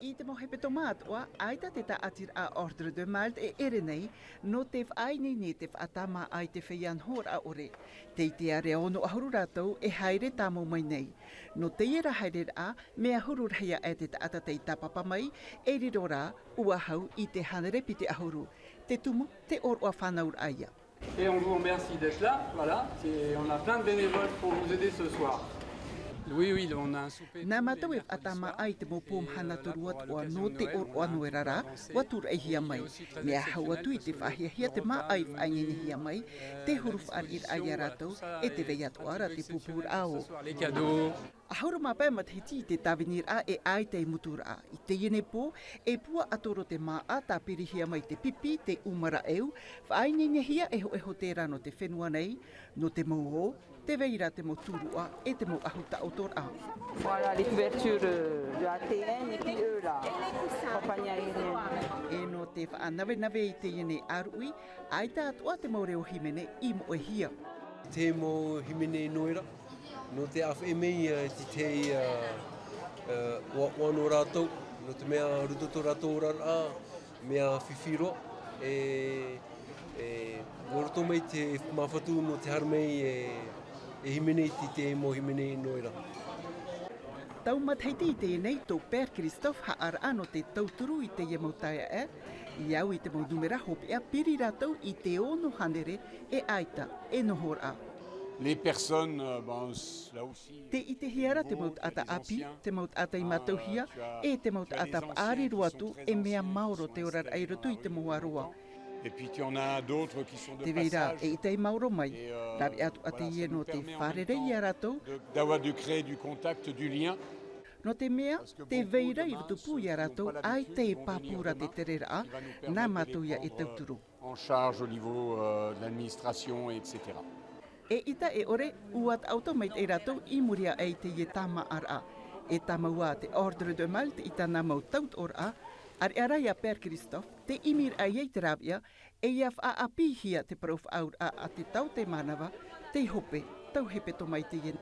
I te mo hepetoma ato'a, aita te tā'atira'a Ordre de Malte e ere nei, no te whaini ni te Tāmā'ara'a te feiā nohora'a ore. Teie reono ahuru rātou e haere tāmo mai nei. No teie haere a, mea huru rahia e te taata te tapapa mai, e rirora ua hau i te hanerepi te ahuru. Te tumu te ōro'a fāna'o aia. Et on vous remercie d'être là, voilà. On a plein de bénévoles pour vous aider ce soir. Oui, on a un souper. Nā mātou e Tāmā'ara'a te mo pōm hana toru ato'a no te ōro'a nohora'a, watura e hia mai. Mea hau atu i te whahiahia te mā'a i whaingeni hia mai, te huru whaarir aia rātou e te vei ato'ara te pupur āo. Les cadeaux. Ahuru mapai mathiti te tā'atira'a e ai te mutura'a. I teie po e pua atoro te mā'a tā pirihia mai te pipi, te umara eu, whaingeni hia e ho te rano te whenua nei, no te mo'o, te veira te mo turua e te mo ahu tāo'a. Voilà les couvertures de ATN et puis là, compagnie aérienne. E no te whaanawe i te iene ārui, ai tātua te mo reo himene i mo e hia. Te mo himene noira, no te awhemei te wano rātou, no te mea roto rātou rara, mea whiwhiro, roto mai te mawhatu no te harmei e himene te mo himene noira. Tau mathaiti i te nei tō Pēr Christophe ha'ara'a no te tauturu i te mau taea'e, i au i te mau numera hopea piri rātou i te ono hanere e aita e nohora'a. Les personnes, là aussi. Te i te hiara te maut ata api, te maut ata i matauhia, e te maut ata pāri ruatu e mea mauro te orara ai roto i te mau āroa. Et puis tu en as d'autres qui sont de Te veira passage. e i te mauro mai, rawi atu ate ie no te wharere i a rātou, D'avoir de créer du contact, du lien. no te mea, te veira i rutupu i a rātou, ai te pāpura te terera, nā mātou ia e tauturu. En charge au niveau de l'administration, etc. E ita e ore, uat automate e rātou i muria e te ie Tāmā'ara'a. E tamaua te Ordre de Malte i tāna mau tāo'a, ar e araia Pēr Christophe, te imir a iei te rabia, e ia whaapihia te prof aura a te tau te manawa, te hope, tau hepetoma i te ien.